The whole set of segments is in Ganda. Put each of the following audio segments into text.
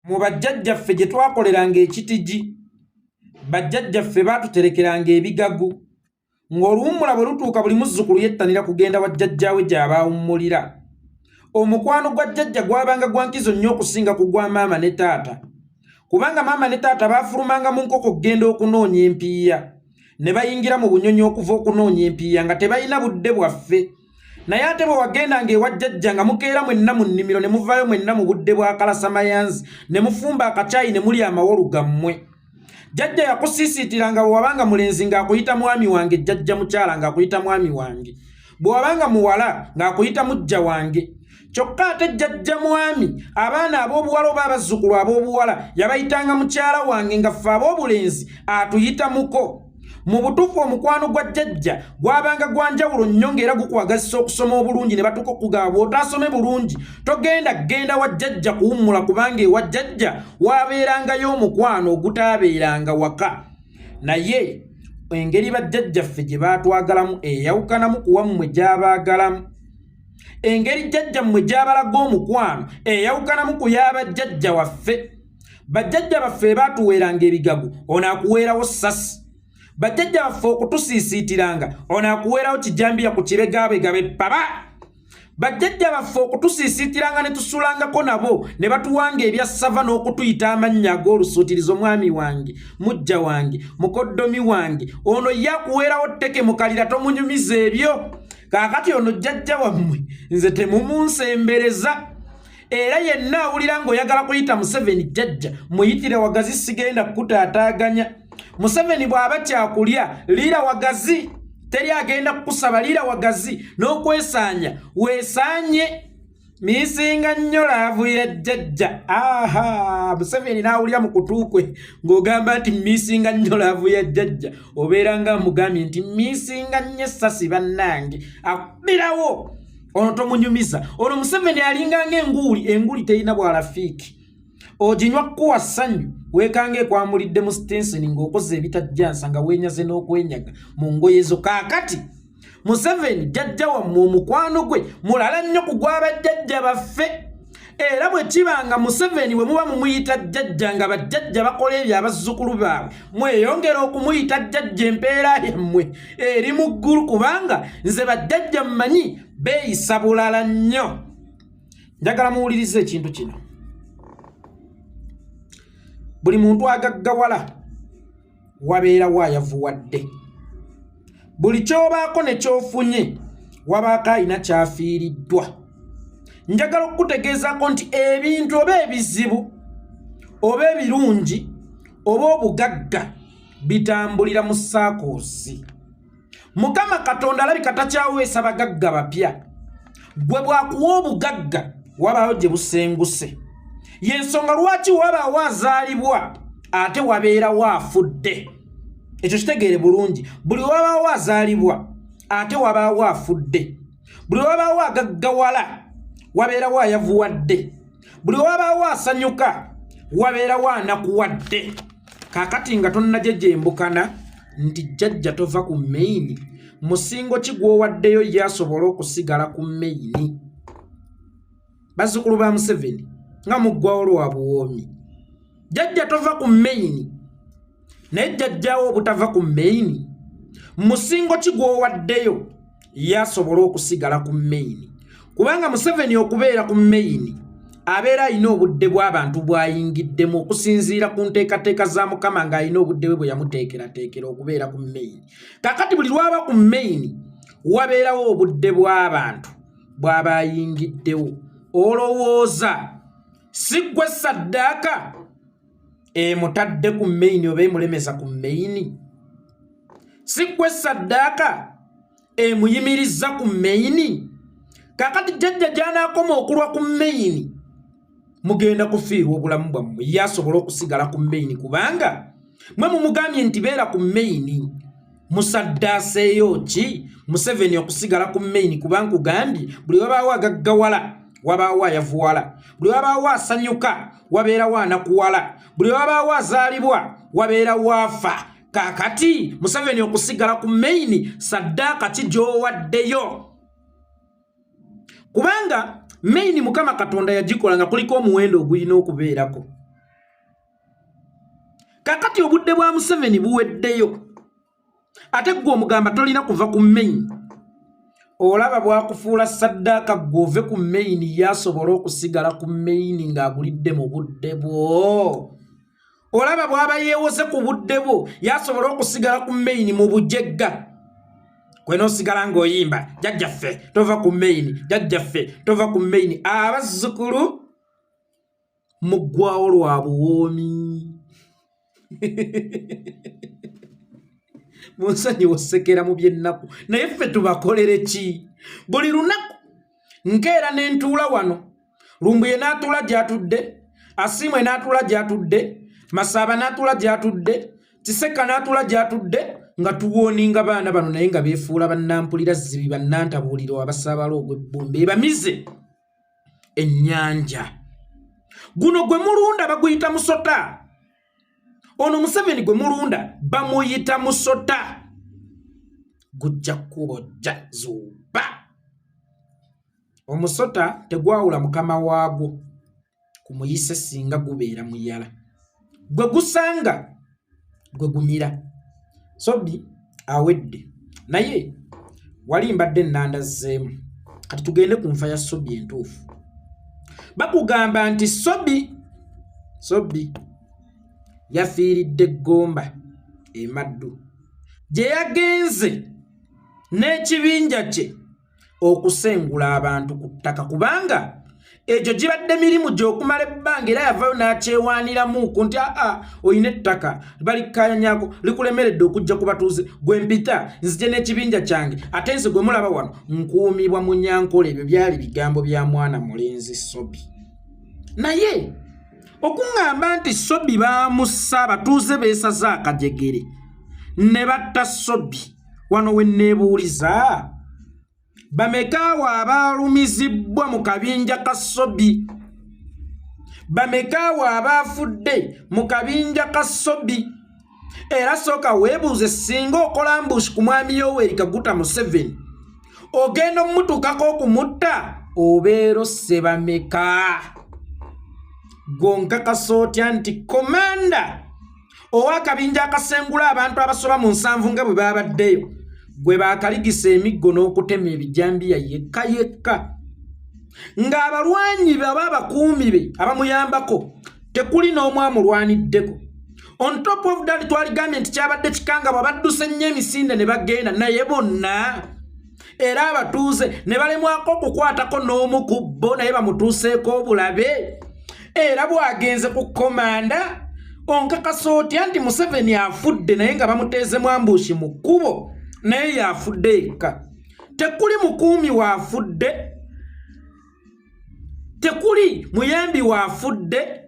mu bajjajjaffe gye twakoleranga ekitigi bajjajjaffe baatuterekeranga ebigagu ng'oluwummula bwe lutuuka buli muzzukulu yettanira kugenda wa jjajjaawe gy'abaawummulira. Omukwano gwa jjajja gwabanga gwa nkizo nnyo okusinga ku gwa maama ne taata, kubanga maama ne taata baafulumanga mu nkoko okugenda okunoonya empiiya ne bayingira mu bunyonyi okuva okunoonya empiiya nga tebalina budde bwaffe. Naye ate bwe wagendanga ewa jjajja nga mukeera mwenna mu nnimiro ne muvaayo mwenna mu budde bwa kalasamayanzi ne mufumba akacaayi ne mulya amawolu gammwe. Jjajja yakusiisiitiranga bwe wabanga mulenzi ng'akuyita mwami wange, jjajja mukyala ng'akuyita mwami wange, bwe wabanga muwala ng'akuyita mujja wange. Kyokka ate jjajja mwami abaana ab'obuwala oba abazzukulu ab'obuwala yabayitanga mukyala wange nga ffe ab'obulenzi atuyita muko. Mu butuufu omukwano gwa jjajja gwabanga gwa njawulo nnyo ng'era gukwagazisa okusoma obulungi ne batuuka okugamba bw'otaasome bulungi genda wa jjajja kuwummula, kubanga ewa jjajja waabeerangayo omukwano ogutaabeeranga waka. Naye engeri bajjajjaffe gye baatwagalamu eyawukanamu ku wammwe gy'abaagalamu. Engeri jjajjammwe gy'abalaga omukwano eyawukanamu ku y'abajjajja waffe. Bajjajja baffe baatuweeranga ebigagu, ono akuweerawo ssasi. Bajjajja baffe okutusiisiitiranga, ono akuweerawo kijambiya ku kibegabega beppaba. Bajjajja baffe okutusiisiitiranga ne tusulangako nabo ne batuwanga ebya ssava n'okutuyita amannya ag'olusuutirizo, mwami wange, mujja wange, mukoddomi wange, ono ye akuweerawo tteke mukalira tomunyumiza ebyo. Kaakati ono jjajja wammwe nze temumunsembereza. Era yenna awulira ng'oyagala kuyita Museveni jjajja muyitire Wagazi, sigenda kukutaataaganya. Museveni bw'aba kyakulya liira Wagazi, teri agenda kukusaba, liira Wagazi n'okwesaanya weesaanye. Miisinga nnyo laavu ya jjajja. Museveni n'awulira mu kutuukwe ng'ogamba nti miisinga nnyo laavu ya jjajja, obeera nga mugambye nti miisinga nnyo essasi bannange, akubirawo. Ono tomunyumiza. Ono Museveni alinga ng'enguuli, enguuli terina bwalafiiki. Oginywa kuwa ssanyu weekanga ekwamulidde mu stenseni ng'okoze ebitajjansa nga weenyaze n'okwenyaga mu ngoye zo. Kaakati Museveni jjajja wammwe omukwano gwe mulala nnyo ku gw'abajjajja baffe. Era bwe kibanga Museveni bwe muba mumuyita jjajja nga bajjajja bakola ebyo abazzukulu baabwe, mweyongera okumuyita jjajja, empeera yammwe eri mu ggulu, kubanga nze bajjajja mmanyi beeyisa bulala nnyo. Njagala muwulirize ekintu kino. Buli muntu agaggawala wabeerawo ayavuwadde. Buli ky'obaako ne ky'ofunye wabaako alina kyafiiriddwa. Njagala okukutegeezako nti ebintu oba ebizibu oba ebirungi oba obugagga bitambulira mu saakoosi. Mukama Katonda alabika takyaweesa bagagga bapya. Gwe bw'akuwa obugagga wabaawo gye busenguse. Y'ensonga lwaki wabaawo azaalibwa ate wabeerawo afudde. Ekyo kitegeere bulungi. Buli wabaawo azaalibwa ate wabaawo afudde. Buli wabaawo agaggawala wabeerawo ayavuwadde. Buli wabaawo asanyuka wabeerawo anakuwadde. Kaakati nga tonnajejembukana nti jjajja tova ku meyini, musingo ki gw'owaddeyo yasobola okusigala ku meyini? Bazzukulu ba Museveni nga muggwawo lwa buwoomi. Jjajja tova ku meyini, naye jjajjaawo obutava ku meyini, musingo ki gw'owaddeyo yasobola okusigala ku meyini? Kubanga Museveni okubeera ku meyini abeera alina obudde bw'abantu bw'ayingiddemu okusinziira ku nteekateeka za Mukama ng'alina obudde bwe yamuteekerateekera okubeera ku meyini. Kaakati buli lwaba ku meyini wabeerawo obudde bw'abantu bw'aba ayingiddewo. Olowooza si ggwe saddaaka emutadde ku meyini oba emulemesa ku meyini? Si ggwe saddaaka emuyimirizza ku meyini? Kaakati jjajja gy'anaakoma okulwa ku meyini mugenda kufiirwa obulamu bwammwe yasobola okusigala ku meyini, kubanga mwe mumugambye nti beera ku meyini. Musaddaaseeyo ki Museveni okusigala ku meyini? Kubanga kugambye buli wabaawo agaggawala wabaawo ayavuwala, buli wabaawo asanyuka wabeerawo anakuwala, buli wabaawo azaalibwa wabeerawo afa. Kaakati Museveni okusigala ku meyini saddaaka ki gy'owaddeyo? Kubanga meyini Mukama Katonda yagikola nga kuliko omuwendo ogulina okubeerako. kakati obudde bwa Museveni buweddeyo ate gwe omugamba tolina kuva ku main olaba bwakufuula saddaaka gwove ku main yasobola okusigala ku main ng'agulidde mu budde bwo olaba bwaba yeewose ku budde bwo yasobola okusigala ku main mu bujegga kwe n'osigala ng'oyimba jajjaffe tova ku main jajjaffe tova ku main Abazukulu muggwawo lwa buwoomi Munsonyi osekera mu byennaku naye ffe tubakolere ki buli lunaku nkeera n'entuula wano Lumbuye n'atuula gy'atudde Asiimwe n'atuula gy'atudde Masaaba n'atuula gy'atudde Kiseka n'atuula gy'atudde nga tuwooninga baana bano naye nga beefuula bannampulira zibi bannantabuuliro abasaabala ogw'ebbumba ebamize ennyanja guno gwe mulunda baguyita musota ono Museveni gwe mulunda bamuyita musota gujja kubojja zuba omusota tegwawula mukama waagwo kumuyise singa gubeera muyala gwe gusanga gwe gumira Sobbi awedde naye wali mbadde nnandazzeemu kati tugende ku nfa ya Sobbi entuufu bakugamba nti Sobbi yafiiridde Gomba emaddu gye yagenze n'ekibinja kye okusengula abantu ku ttaka kubanga ekyo gibadde mirimu gy'okumala ebbanga era yavayo n'akyewaaniramu nti oyina ettaka balikkaanyako likulemeredde okujja ku batuuze gwe mpita nzije n'ekibinja kyange ate nze gwe mulaba wano nkuumibwa mu Nyankole ebyo byali bigambo bya mwana mulenzi Sobbi naye okuŋŋamba nti Sobbi baamussa abatuuze beesaza akajegere ne batta Sobbi wano we neebuuliza bamekaawo abaalumizibwa mu kabinja ka Sobbi bamekaawo abaafudde mu kabinja ka Sobbi era sooka weebuuze singa okola ambush ku mwami Yoweri Kaguta Museveni ogenda omutuukako okumutta obeera osse bameka gonkakasa otya nti komanda ow'akabinja akasengula abantu abasoba mu 7 nga bwe baabaddeyo gwe baakaligisa emiggo n'okutema ebijambiya yekka ng'abalwanyi be aba abakuumi be abamuyambako tekuli n'omu amulwaniddeko on top of that twaligambye nti kyabadde kikanga bwabadduse nnyo emisinde ne bagenda naye bonna era abatuuze ne balemwako okukwatako n'omu ku bo naye bamutuuseeko obulabe era bwagenze ku komanda onkakasa otya nti Museveni afudde naye nga bamuteezemu ambushi mu kkubo naye yafudde yekka tekuli mukuumi waafudde tekuli muyambi waafudde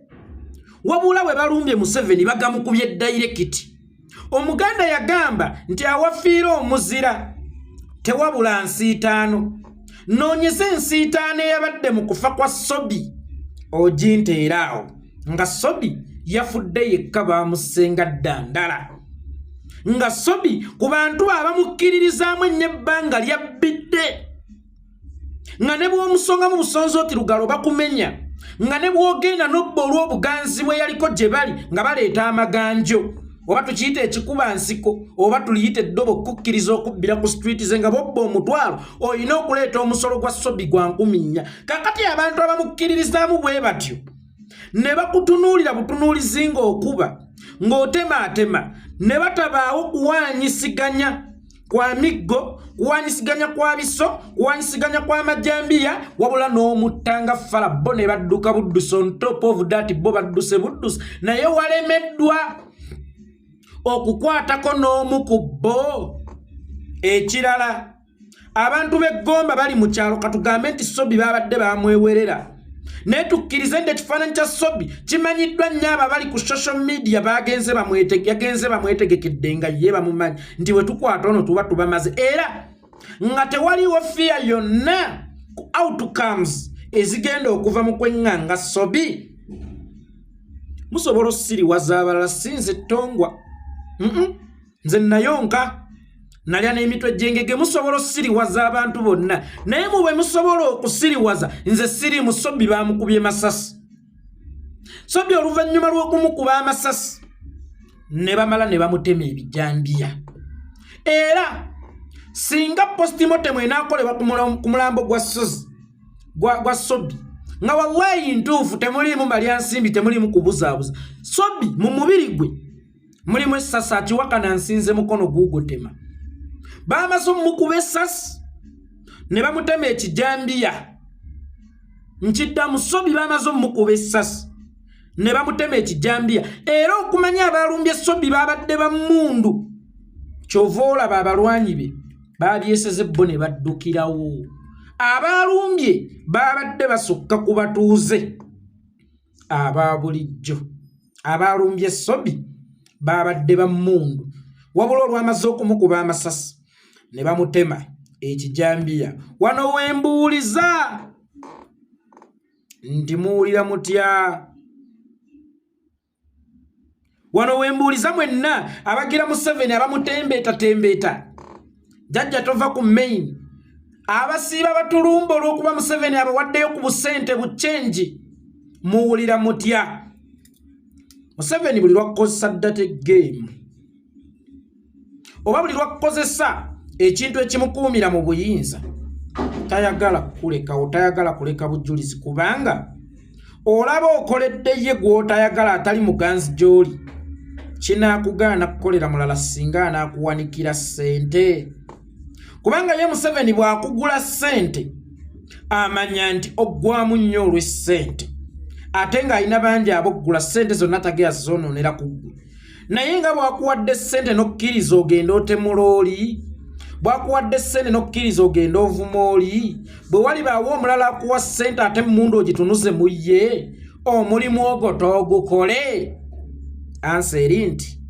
wabula bwe balumbye Museveni bagamukubye dairekiti omuganda yagamba nti awafiira omuzira tewabula nsiitaano noonyeza ensiitaano eyabadde mu kufa kwa Sobbi oginteeraawo nga Sobbi yafudde yekka baamusenga ddandala nga Sobbi ku bantu abamukkiririzaamu ennyo ebbanga lyabbidde nga ne bw'omusonga mu busonzi oti lugalo bakumenya nga ne bw'ogenda n'obba olw'obuganzi bwe yaliko gye bali nga baleeta amaganjo oba tukiyita ekikuba nsiko oba tuliyita eddobo okukkiriza okubbira ku street ze nga bobba omutwalo olina okuleeta omusolo gwa Sobbi gwa 10,000 kakati abantu abamukkiririzaamu bwe batyo ne bakutunuulira butunuulizi ng'okuba ng'otemaatema ne batabaawo kuwaanyisiganya kwa miggo kuwaanyisiganya kwa biso kuwaanyisiganya kwa majambiya wabula n'omuttanga fala bo ne badduka buddusi on top of that bo badduse buddusi naye walemeddwa okukwatako n'omu ku bo ekirala abantu b'eggomba bali mu kyalo katugambe nti Sobbi baabadde baamwewerera naye tukkirize nti ekifaananyi kya Sobbi kimanyiddwa nnyo abo abali ku social media yagenze bamwetegekedde nga ye bamumanyi nti bwe tukwata ono tuba tubamaze era nga tewaliwo fiya yonna ku outcomes ezigenda okuva mu kweŋŋanga Sobbi musobola osiriwaza abalala sinze ttongwa nze nayonka nalya n'emitwe gy'engege musobola osiriwaza abantu bonna naye mube musobola okusiriwaza nze siri mu Sobbi baamukubye masasi Sobbi oluvannyuma lw'okumukuba amasasi ne bamala ne bamutema ebijambiya. Era singa postmortem enakolebwa ku mulambo gwa Sobbi nga wallahi ntuufu temulimu malyansimbi temulimu kubuzaabuza. Sobbi mu mubiri gwe mulimu essasi akiwakana nsinze mukono gugotema. Bamaze mukuba essasi ne bamutema ekijambiya. Nkiddamu Sobbi bamaze mukuba essasi ne bamutema ekijambiya. Era okumanya abalumbye Sobbi babadde bammundu. Kyova olaba abalwanyi be babyeseze bo ne baddukirawo. Abalumbye babadde basukka ku batuuze aba bulijjo. Abalumbye Sobbi babadde bammundu. Wabula olwamaze okumukuba amasasi ne bamutema ekijambiya. Wano wembuuliza nti muwulira mutya? Wano wembuuliza mwenna abagira Museveni abamutembeeta. Jajja tova ku main. Abasiiba batulumba olw'okuba Museveni abawaddeyo ku busente buchenji. Muwulira mutya? Museveni buli lwakozesa data game oba buli lwakozesa ekintu ekimukuumira mu buyinza tayagala kulekawo, tayagala kuleka bujulizi, kubanga olaba okoledde ye gw'otayagala atali muganzi gy'oli kinaakugaana kukolera mulala singa anaakuwanikira ssente. Kubanga ye Museveni bw'akugula ssente amanya nti oggwamu nnyo olw'essente, ate ng'alina bangi aboggula ssente zonna tagera zonoonera ku ggwe. Naye nga bw'akuwadde ssente n'okkiriza ogenda otemula oli, bw'akuwadde ssente n'okkiriza ogenda ovuma oli, bwe walibaawo omulala akuwa ssente ate emmundu ogitunuze mu ye, omulimu ogwo toogukole. Ansa eri nti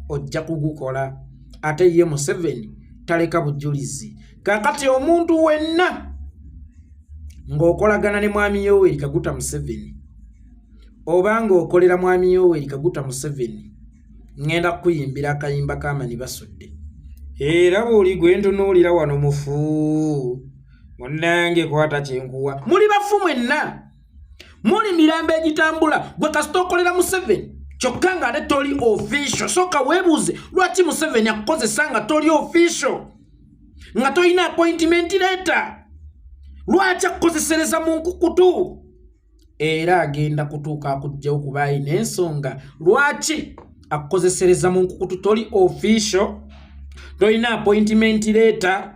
ojja kugukola. Ate ye Museveni taleka bujulizi. Kakati omuntu wenna ng'okolagana ne mwami Yoweri Kaguta Museveni oba ng'okolera mwami Yoweri Kaguta Museveni, ngenda kuyimbira akayimba k'amani basudde. Era buli gwe ntunuulira wano mufu munnange kwata kyenkuwa. Muli bafu mwenna, muli mirambo egitambula. Gwe kasita okolera Museveni kyokka nga ate toli official. Soka weebuuze lwaki Museveni akukozesa nga toli official, nga tolina appointment letter. Lwaki akukozesereza mu nkukutu? Era agenda kutuuka akugjawo kuba alina ensonga. Lwaki akukozesereza mu nkukutu? Toli official, tolina appointment letter.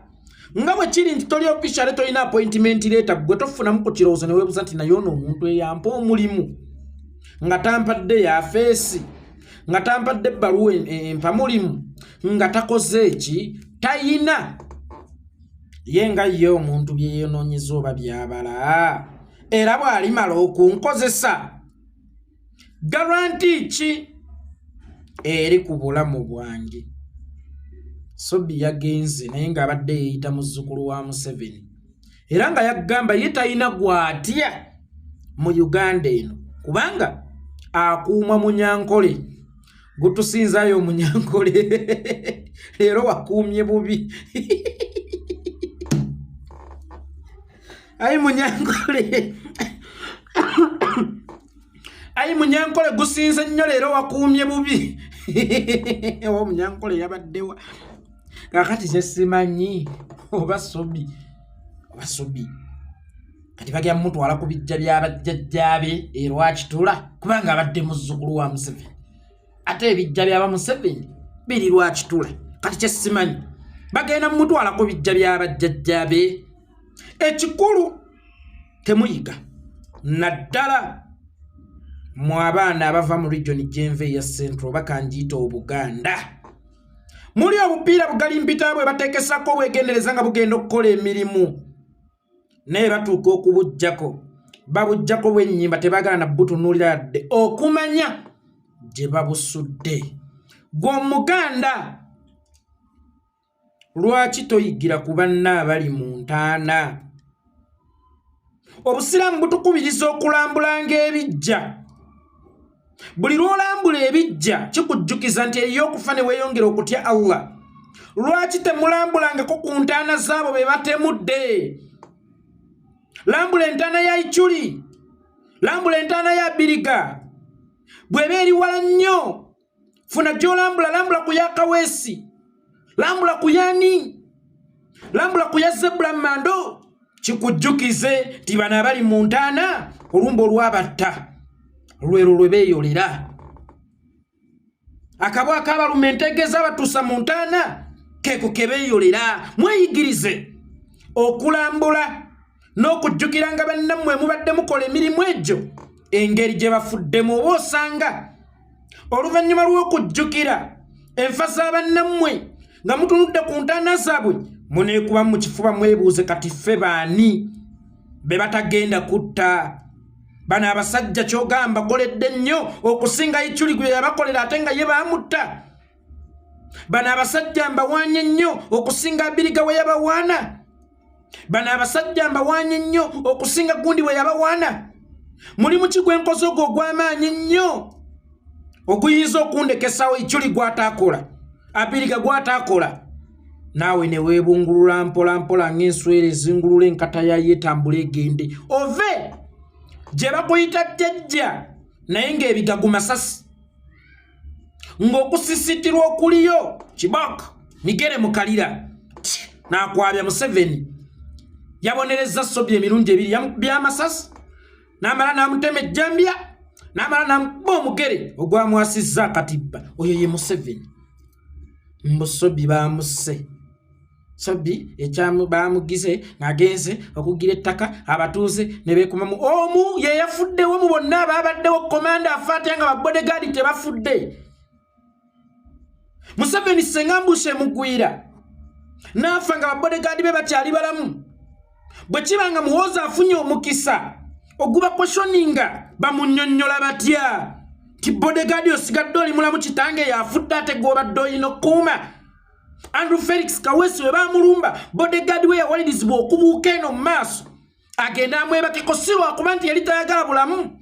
Nga bwe kiri nti toli official tolina appointment letter, gwe tofunamu ku kirowoozo ne weebuuza nti naye ono omuntu eyampa omulimu nga tampadde ya feesi, nga tampadde ebbaluwa empa mulimu, nga takoze eki, tayina. Ye nga ye omuntu bye yeenoonyeza oba byabala. Era bw'alimala okunkozesa garanti ki eri ku bulamu bwange? Sobbi yagenze naye ng'abadde yeeyita muzzukulu wa Museveni, era nga yagamba ye talina gw'atya mu Uganda eno, kubanga akuuma Munyankole. Gutusinzaayo Munyankole leero wakuumye bubi. Ayi Munyankole ayi Munyankole gusinze nnyo leero wakuumye bubi. Owa Munyankole yabaddewa. Kakati ze simanyi oba Sobbi kati bagya mutwala ku bijja by'abajjajjaabe erwakitula, kubanga abadde muzzukulu wa Museveni. Ate ebijja by'aba Museveni biri lwakitula. Kati kye simanyi bagenda mutwala ku bijja by'abajjajjaabe. Ekikulu temuyiga naddala mu abaana abava mu region gyenva eya Central bakanjiita Obuganda. Muli obupiira bugali mpita bwe bateekesako obwegendereza nga bugenda okukola emirimu, naye batuuka okubujjako. Babujjako bw'ennyimba tebagala na butunuulira yadde okumanya gye babusudde. Gwe Omuganda lwaki toyigira ku banna abali mu ntaana? Obusiraamu butukubiriza okulambulanga ebijja. Buli lwolambula ebijja kikujjukiza nti eriyo okufa ne weeyongera okutya Allah. Lwaki temulambulangako ku ntaana zaabo be batemudde? Lambula entaana ya Ichuli, lambula entaana ya Biriga. Bw'eba eri wala nnyo funa gyolambula lambula ku Yakawesi lambula ku yani lambula ku Zebra Mando kikujjukize ti bana bali mu ntaana olumbo olwabatta lwero lwe beeyolera akabwa akabalume entegeza batuusa mu ntaana keko kebeeyolera mweyigirize okulambula n'okujjukiranga bannammwe mubadde mukola emirimu egyo engeri gye bafuddemu oba osanga oluvannyuma lw'okujjukira enfa z'abannammwe nga mutunudde ku ntaana zaabwe muneekuba mu kifuba mwebuuze kati ffe baani be batagenda kutta bano abasajja kyogamba koledde nnyo okusinga Ichuli gwe yabakolera ate nga ye baamutta bano abasajja mbawaanye nnyo okusinga Abiriga we yabawaana bano abasajja mbawaanye nnyo okusinga Gundi we yabawaana muli mu kigwenkozo gwo ogw'amaanyi nnyo oguyinza okundekesawo Ichuli gw'ataakola Abiriga gw'ataakola naawe ne weebungulula mpola mpola ng'enswera ezingulula enkata yayo etambula egende ove gye bakuyita Jajja naye ng'ebigagu Masasi ng'okusisitirwa okuliyo Kibaka Migere Mukalira n'akwabya Museveni yabonereza Sobbi emirundi ebiri bya Amasasi n'amala n'amutema ejjambya n'amala n'amuba omugere ogwamwasizza akatibba oyo ye Museveni mbu Sobbi baamusse Sobbi ekyamu baamugize ng'agenze okugira ettaka abatuuze ne beekumamu omu ye yafuddewo mu bonna abaabaddewo komanda afaate nga babodegaadi tebafudde Museveni senga mbushe mugwira n'afa nga babodegaadi be bakyali balamu bwe kiba nga muwooza afunye omukisa oguba questioninga bamunnyonnyola batya ti bodegaadi osigadde oli mulamu kitange yafudde ate gw'obadde olina okuuma Andrew Felix Kawesi we baamulumba bodegaadi we yawalirizibwa okubuuka eno mu maaso agenda amwebakeko si lwakuba nti yali tayagala bulamu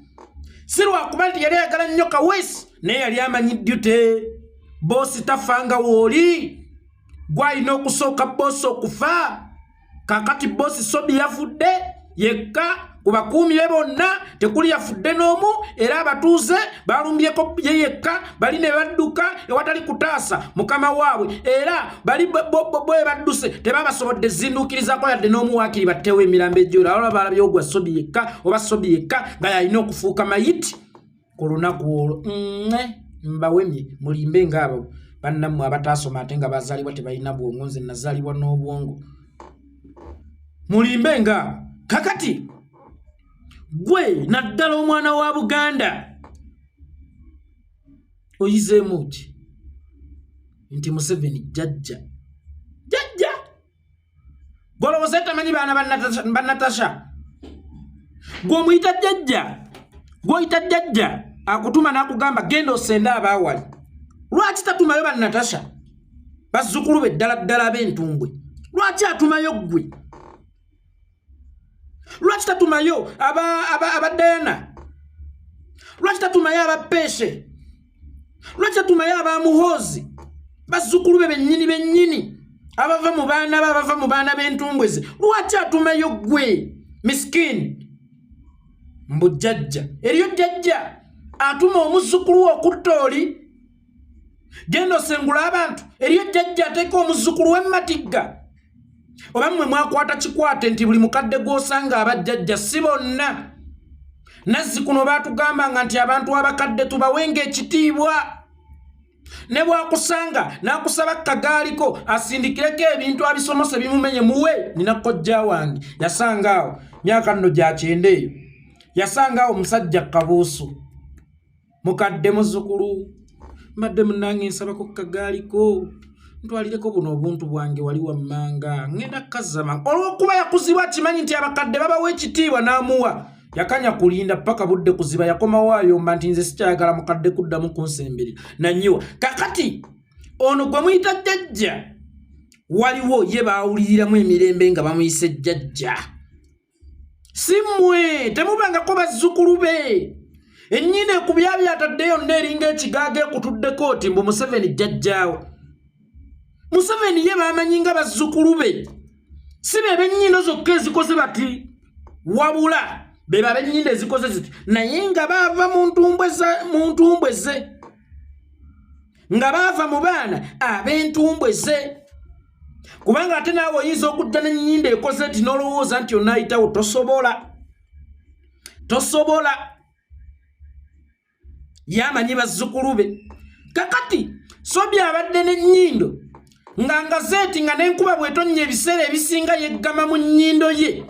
si lwakuba nti yali ayagala nnyo Kawesi naye yali amanyiddyo boosi tafanga wooli gwalina okusooka boosi okufa kakati boosi Sobbi yafudde yekka ku bakuumi be bonna tekuli yafudde n'omu era abatuuze balumbyeko ye yekka bali ne badduka ewatali kutaasa mukama waabwe era bali bwe badduse tebabasobodde zinduukirizako yadde n'omu waakiri battewo emirambo ejjoola olaba balabye ogwa Sobbi yekka oba Sobbi yekka nga yalina okufuuka mayiti ku lunaku olwo mbawemye mulimbe ng'abo bannammwe abataasoma ate nga bazaalibwa tebalina bwongo nze nazaalibwa n'obwongo mulimbe ng'abo kakati gwe naddala omwana wa Buganda oyizeemu ki nti Museveni Jajja golowooza tamanyi baana ba Natasha gw'omuyita Jajja akutuma n'akugamba genda osende abaawali lwaki tatumayo ba Natasha bazzukulu be ddala b'entumbwe lwaki atumayo ggwe lwaki tatumayo aba Diana lwaki tatumayo aba Peshe lwaki tatumayo aba Muhoozi bazzukulu be bennyini abava mu baana b'entumbwe ze lwaki atumayo ggwe miskini mbu Jajja eriyo Jajja atuma omuzzukulu we okutta oli genda osengula abantu eriyo Jajja ateeka omuzzukulu we Matigga oba mmwe mwakwata kikwate nti buli mukadde gw'osanga abajjajja si bonna nazzikuno baatugambanga nti abantu abakadde tubawenga ekitiibwa ne bwakusanga n'akusaba kagaaliko asindikireko ebintu abisomose bimumenye muwe nina kojja wange yasangaawo myaka nno gya kyenda eyo yasangaawo musajja kabuusu mukadde muzzukulu mbadde munnange nsabako kagaaliko ntwalireko buno obuntu bwange wali wammanga ngenda kazama olw'okuba yakuzibwa kimanyi nti abakadde babawa ekitiibwa n'amuwa yakanya kulinda paka budde kuziba yakomawo ayomba nti nze sikyayagala mukadde kuddamu kunsemberera nanyiwa kakati ono gwe muyita Jajja waliwo ye baawuliriramu emirembe nga bamuyise Jajja si mmwe temubangako bazzukulu be ennyini ekubyabya ataddeyo nneeringa ekigaaga ekutuddeko oti mbu Museveni Jajjaawo Museveni ye bamanyi nga bazzukulu be si be bennyino zokka ezikoze bati wabula be bennyino ezikoze ziti naye nga baava mu ntumbwe ze nga baava mu baana ab'entumbwe ze. Kubanga ate naawe oyinza okudda n'ennyindo ekoze nti n'olowooza nti onaayitawo tosobola. Yamanyi bazzukulu be. Kakati Sobbi abadde n'ennyindo nga ngazeeti nga n'enkuba bw'etonnya ebiseera ebisinga yeggama mu nnyindo ye.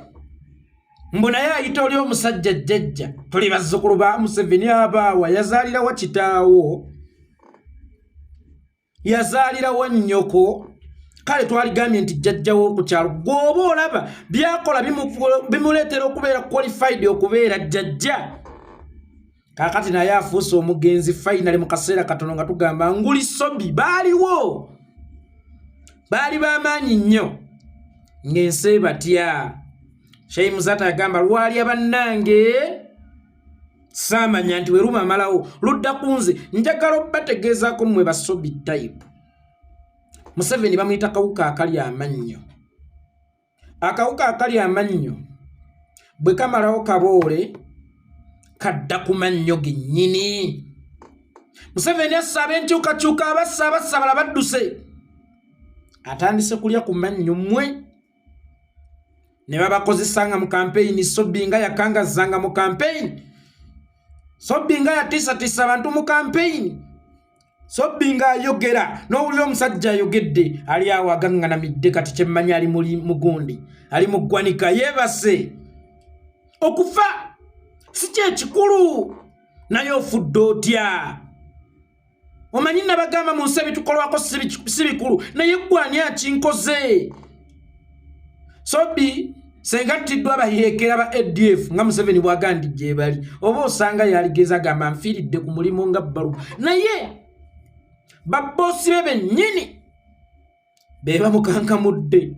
Mbu naye ayita oli omusajja Jajja. Tuli bazzukulu ba Museveni abaawa yazaalirawo kitaawo. Yazaalirawo nnyoko. Kale twaligambye nti Jajjawo ku kyalo gw'oba olaba byakola bimuleetera okubeera qualified okubeera Jajja. Kakati naye afuuse omugenzi finally mu kaseera katono nga tugamba nguli Sobbi baaliwo. Baali b'amaanyi nnyo ng'ensi batya. Sheikh Muzata yagamba lwali abannange saamanya nti weruma Amalawo ludda ku nze njagala obbategeezaako mmwe ba Sobbi type. Museveni bamuyita kawuka akali amannyo. Akawuka akali amannyo bwe kamalawo kaboole kadda ku mannyo gennyini. Museveni asaba enkyukakyuka abasabala badduse. Atandise kulya ku mannyo mmwe. Ne babakozesanga mu campaign Sobbi nga yakangazanga mu campaign. Sobbi nga yatiisatiisa abantu mu campaign. Sobbi nga ayogera n'owulira omusajja ayogedde ali awo agaŋŋanamidde kati kyemmanyi ali mugundi ali mu ggwanika yeebase. Okufa si kyekikulu naye ofudde otya. Omanyi nabagamba mu nsi ebitukolwako si bikulu naye ggwani akinkoze. Sobbi senga tiddwa abayeekera ba ADF nga Museveni bwagandi gye bali oba osanga yaligeza gamba nfiiridde ku mulimu nga bbaluba naye babbosi be bennyini be bamukankamudde.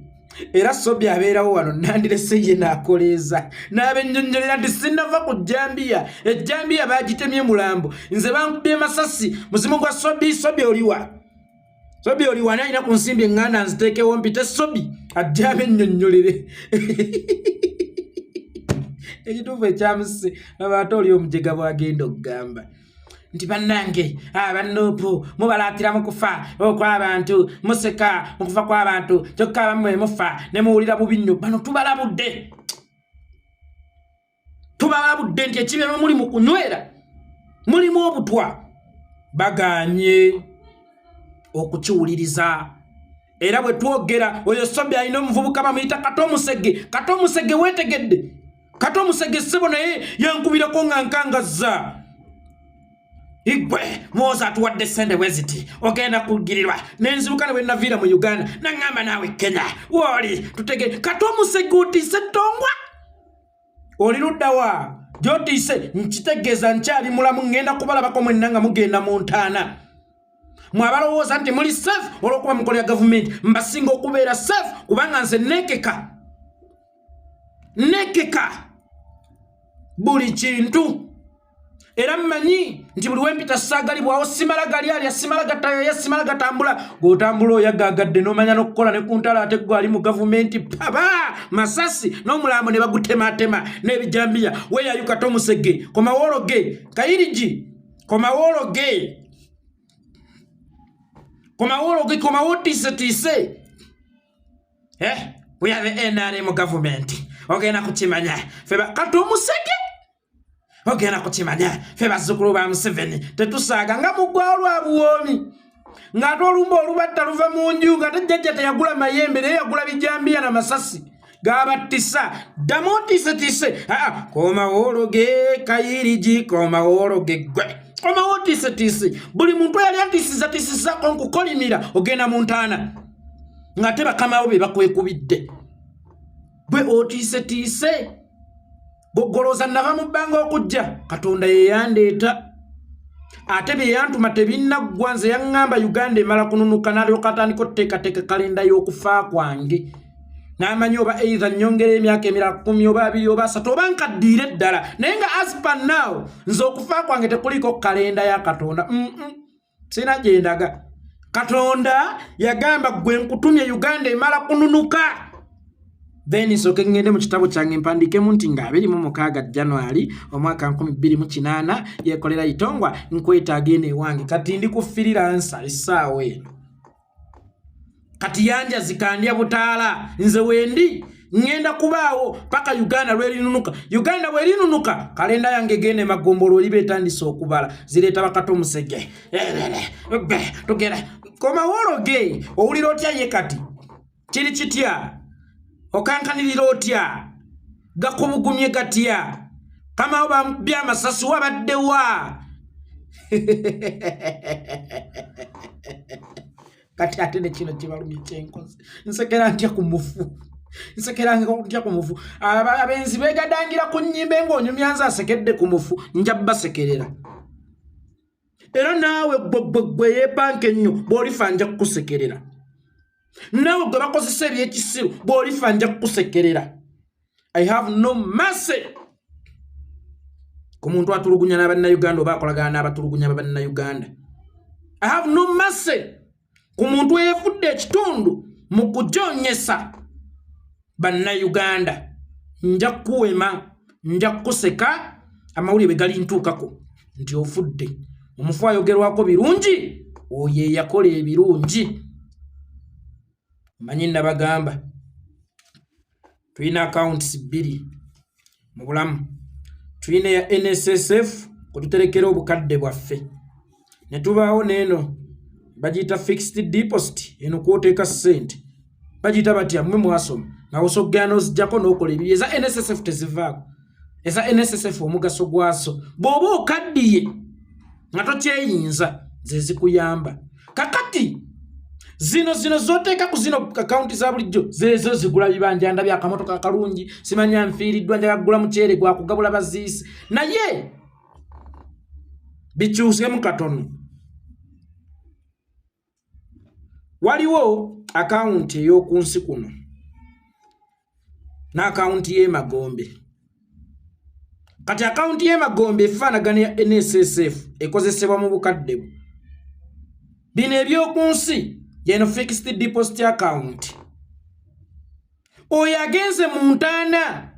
Era Sobbi abeerawo wano nandirese ye n'akoleeza n'abennyonnyolera nti sinnava ku Jambiya. Ejambiya baagitemye mulambo nze bankubye Amasasi muzimu gwa Sobbi oliwa. Sobbi oliwa nalina ku nsimbi eŋŋanda nziteekewo mpite Sobbi ajja abennyonnyolere. Ekituufu ekyamuse aba ate oli omujega bw'agenda okugamba nti bannange abannuupu mubalaatira mu kufa okw'abantu museka mu kufa kw'abantu kyokka abammwe mufa ne muwulira bubi nnyo. Bano tubalabudde nti ekibeera muli mu kunywera mulimu obutwa. Baganye okukiwuliriza. Era bwe twogera oyo Sobbi alina omuvubuka bamuyita Katomusege weetegedde. Katomusege ssebo naye yankubirako nga nkangazza. Igwe mwoza atuwadde ssente bweziti ogenda kugirirwa nenzibuka ne bwe naviira mu Uganda naŋŋamba naawe Kenya wooli tutege. Katomusege otiise ttongwa oli luddawa gy'otiise nkitegeeza nkyali mulamu ŋŋenda kubalabako mwenna nga mugenda mu ntaana. Mwabalowooza nti muli safe olw'okuba mukolera gavumenti mbasinga okubeera safe kubanga nze nekeka buli kintu. Era mmanyi nti buli wempita saagalibwawo simala gali alya simala gataya simala gatambula g'otambula oyagaagadde n'omanya n'okukola ne ku ntala ate gwali mu gavumenti paba Masasi n'omulambo ne bagutemaatema n'ebijambiya weeyayu Katomusege komawoologe Kayirigi komawoologe komawotiisetiise. We have NRM government ogenda kukimanya feba Katomusege ogenda kukimanya fe bazzukulu ba Museveni tetusaaga nga muggwa olwa buwoomi ng'ate olumba olubatta luva mu nju nga Jajja teyagula mayembe naye yagula bijambiya na Masasi gabattisa. Ddamu otiisetiise komawoologe Kayirigi komawoologe gwe komawotiisetiise. Buli muntu yali atiisizatiisizako nkukolimira ogenda mu ntaana ng'ate bakamawo be bakwekubidde bwe otiisetiise. Gogoloza nava mu bbanga okujja Katonda ye yandeeta ate bye yantuma tebinnaggwa nze yaŋŋamba Uganda emala kununuka n'alyoka atandika okuteekateeka kalenda y'okufa kwange n'amanyi oba either nnyongera emyaka emirala 10 oba 2 oba 3 oba nkaddiire eddala naye nga as per now nze okufa kwange tekuliko kalenda ya Katonda. Sina gyendaga. Katonda yagamba gwe nkutumye Uganda emala kununuka then soke ngende mu kitabo kyange mpandikemu nti nga 26 January omwaka 2008 yekolera itongwa nkwetaaga ene wange kati ndi ku freelancer essaawa eno kati yanja zikandya butaala nze wendi ngenda kubaawo paka Uganda lwerinunuka Uganda bwerinunuka kalenda yange gene magombolo libetandisa okubala zireeta bakato musege tugera koma wologe owulira otya ye kati kiri kitya okankanirira otya gakubugumye gatya kama oba Amasasi wabaddewa kati ate ne kino kibalumye kyenkoze nsekera ntya ku mufu nsekera ntya ku mufu abenzi begadangira ku nnyimbe ng'onyumyanza asekedde ku mufu nja basekerera era naawe gwe yeepanka ennyo bw'olifa nja kukusekerera nawe gwe bakozesa ebyekisiru bw'olifa nja kukusekerera I have no mercy ku muntu atulugunya n'Abannayuganda oba akolagana n'abatulugunya b'Abannayuganda. I have no mercy ku muntu eyefudde ekitundu mu kujoonyesa Bannayuganda. Nja kuwema, nja kuseka amawulire gali ntuukako nti ofudde. Omufu ayogerwako birungi oyo yakola ebirungi. Manyi nabagamba tulina accounts 2 mu bulamu. Tulina ya NSSF kututerekera obukadde bwaffe. Ne tubaawo neeno bagiyita fixed deposit eno kwoteeka ssente. Bagiyita batya mmwe mwasoma nga osoggaana ozijjako n'okola ebiri. Eza NSSF tezivaako. Eza NSSF omugaso gwaso bw'oba okaddiye nga tokyeyinza ze zikuyamba. Kakati zino zoteeka ku zino akaunti za bulijjo zezo zigula bibanja ndabya akamotoka akalungi simanya nfiiriddwa nja kugula muceere gwa kugabula baziisi naye bikyusemu katono. Waliwo akaunti ey'okunsi kuno n'akaunti y'emagombe. Kati akaunti y'emagombe efaanagana ya NSSF ekozesebwa mu bukadde bwo. Bino eby'okunsi yeno fixed deposit account. Oyo agenze mu ntaana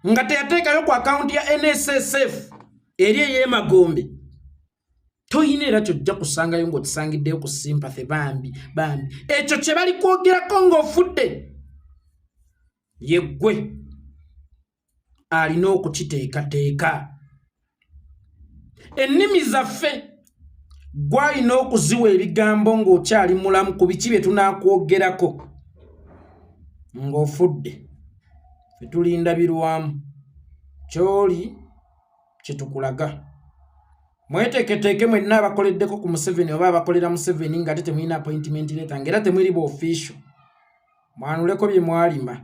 nga teyateekayo ku account ya NSSF eri ey'emagombe. Toyina era kyojja kusangayo ng'okisangiddeyo ku sympathy bambi. Ekyo kye bali kwogerako ng'ofudde. Yeggwe alina okukiteekateeka. Ennimi zaffe gwalina okuziwa ebigambo ng'okyali mulamu ku biki bye tunaakwogerako ng'ofudde. Ffe tulinda birwamu kyoli kye tukulaga. Mweteeketeeke mwenna abakoleddeko ku Museveni oba abakolera Museveni ng'ate temulina appointment letter ng'era temuli ba official. Mwanuleko bye mwalima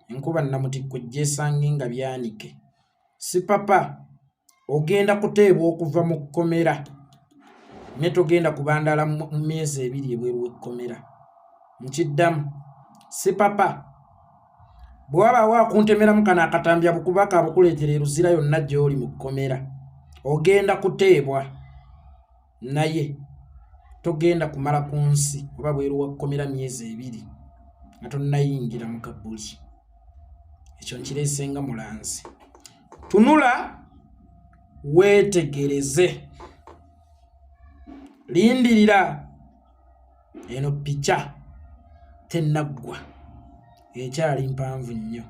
enkuba nnamutikko gyesange nga byanike. Si papa ogenda kuteebwa okuva mu kkomera ne togenda kubandala mu myezi 2 ebweru w'ekkomera. Nkiddamu si papa bw'abaawo akuntemeramu kana akatambya bukubaka abukuleetera eruzira yonna gy'oli mu kkomera. Ogenda kuteebwa naye togenda kumala ku nsi oba bweru wa kkomera myezi 2 nga tonnayingira mu kabuli. Ekyo nkireesenga mulanzi. Tunula weetegereze. Lindirira eno picha tennaggwa ekyali mpanvu nnyo.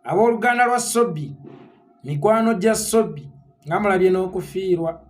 Abooluganda lwa Sobbi mikwano gya Sobbi nga mulabye n'okufiirwa